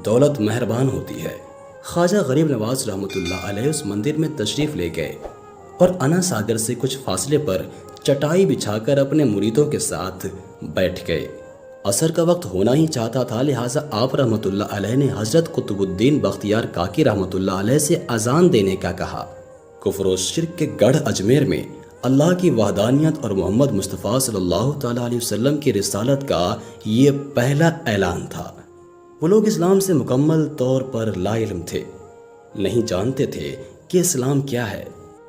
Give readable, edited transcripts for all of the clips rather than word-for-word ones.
دولت مہربان ہوتی ہے۔ خواجہ غریب نواز رحمۃ اللہ علیہ اس مندر میں تشریف لے گئے اور انا ساگر سے کچھ فاصلے پر چٹائی بچھا کر اپنے مریدوں کے ساتھ بیٹھ گئے۔ عصر کا وقت ہونا ہی چاہتا تھا، لہٰذا آپ رحمۃ اللہ علیہ نے حضرت قطب الدین بختیار کاکی رحمۃ اللہ علیہ سے اذان دینے کا کہا۔ کفر و شرک کے گڑھ اجمیر میں اللہ کی وحدانیت اور محمد مصطفیٰ صلی اللہ تعالیٰ علیہ وسلم کی رسالت کا یہ پہلا اعلان تھا۔ وہ لوگ اسلام سے مکمل طور پر لا علم تھے، نہیں جانتے تھے کہ اسلام کیا ہے۔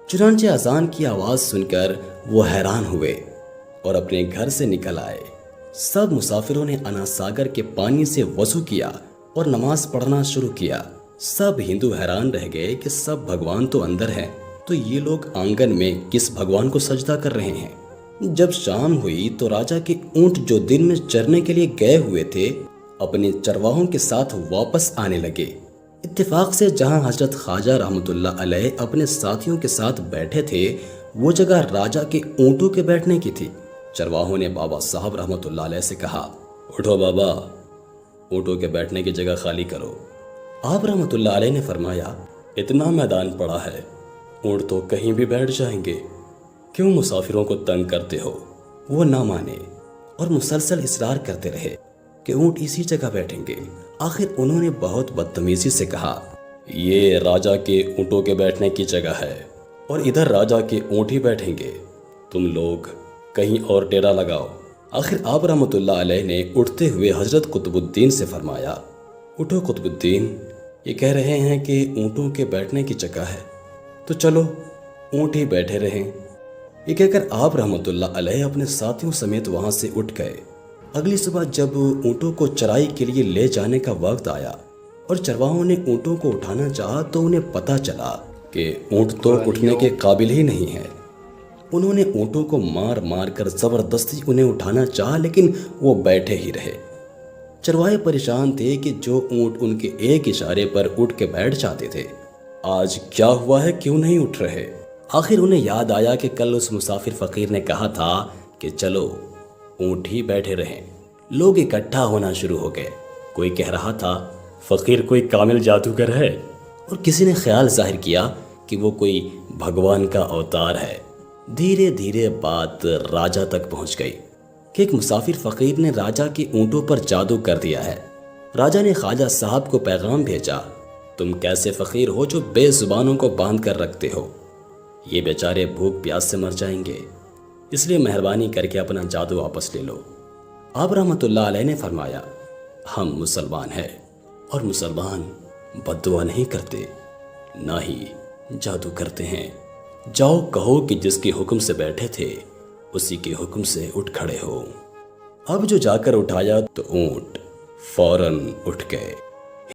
چنانچہ اذان کی آواز سن کر وہ حیران ہوئے اور اپنے گھر سے نکل آئے۔ سب مسافروں نے انا ساگر کے پانی سے وضو کیا اور نماز پڑھنا شروع کیا۔ سب ہندو حیران رہ گئے کہ سب بھگوان تو اندر ہیں، تو یہ لوگ آنگن میں کس بھگوان کو سجدہ کر رہے ہیں؟ جب شام ہوئی تو راجا کے اونٹ جو دن میں چرنے کے لیے گئے ہوئے تھے اپنے چرواہوں کے ساتھ واپس آنے لگے۔ اتفاق سے جہاں حضرت خواجہ رحمۃ اللہ علیہ اپنے ساتھیوں کے ساتھ بیٹھے تھے وہ جگہ راجا کے اونٹوں کے بیٹھنے کی تھی۔ چرواہوں نے بابا صاحب رحمۃ اللہ علیہ سے کہا، اٹھو بابا، اونٹوں کے بیٹھنے کی جگہ خالی کرو۔ آپ رحمۃ اللہ علیہ نے فرمایا، اتنا میدان پڑا ہے، اونٹ تو کہیں بھی بیٹھ جائیں گے، کیوں مسافروں کو تنگ کرتے ہو؟ وہ نہ مانے اور مسلسل اصرار کرتے رہے کہ اونٹ اسی جگہ بیٹھیں گے۔ آخر انہوں نے بہت بدتمیزی سے کہا، یہ راجا کے اونٹوں کے بیٹھنے کی جگہ ہے اور ادھر راجا کے اونٹ ہی بیٹھیں گے، تم لوگ کہیں اور ڈیرا لگاؤ۔ آخر آپ رحمۃ اللہ علیہ نے اٹھتے ہوئے حضرت قطب الدین سے فرمایا، اٹھو قطب الدین، یہ کہہ رہے ہیں کہ اونٹوں کے بیٹھنے کی جگہ ہے، تو چلو اونٹ ہی بیٹھے رہیں۔ یہ کہہ کر آپ رحمۃ اللہ علیہ اپنے ساتھیوں سمیت وہاں سے اٹھ گئے۔ اگلی صبح جب اونٹوں کو چرائی کے لیے لے جانے کا وقت آیا اور چرواہوں نے اونٹوں کو اٹھانا چاہا تو انہیں پتہ چلا کہ اونٹ تو اٹھنے کے قابل ہی نہیں ہے۔ انہوں نے اونٹوں کو مار مار کر زبردستی انہیں اٹھانا چاہا، لیکن وہ بیٹھے ہی رہے۔ چرواہے پریشان تھے کہ جو اونٹ ان کے ایک اشارے پر اٹھ کے بیٹھ جاتے تھے، آج کیا ہوا ہے، کیوں نہیں اٹھ رہے؟ آخر انہیں یاد آیا کہ کل اس مسافر فقیر نے کہا تھا کہ چلو اونٹ ہی بیٹھے رہیں۔ لوگ اکٹھا ہونا شروع ہو گئے۔ کوئی کہہ رہا تھا فقیر کوئی کامل جادوگر ہے، اور کسی نے خیال ظاہر کیا کہ وہ کوئی بھگوان کا اوتار ہے۔ دھیرے دھیرے بات راجا تک پہنچ گئی کہ ایک مسافر فقیر نے راجا کے اونٹوں پر جادو کر دیا ہے۔ راجا نے خواجہ صاحب کو پیغام بھیجا، تم کیسے فقیر ہو جو بے زبانوں کو باندھ کر رکھتے ہو؟ یہ بیچارے بھوک پیاس سے مر جائیں گے، اس لیے مہربانی کر کے اپنا جادو واپس لے لو۔ آپ رحمۃ اللہ علیہ نے فرمایا، ہم مسلمان ہیں اور مسلمان بد دعا نہیں کرتے، نہ ہی جادو کرتے ہیں۔ جاؤ کہو کہ جس کے حکم سے بیٹھے تھے اسی کے حکم سے اٹھ کھڑے ہو۔ اب جو جا کر اٹھایا تو اونٹ فوراً اٹھ گئے۔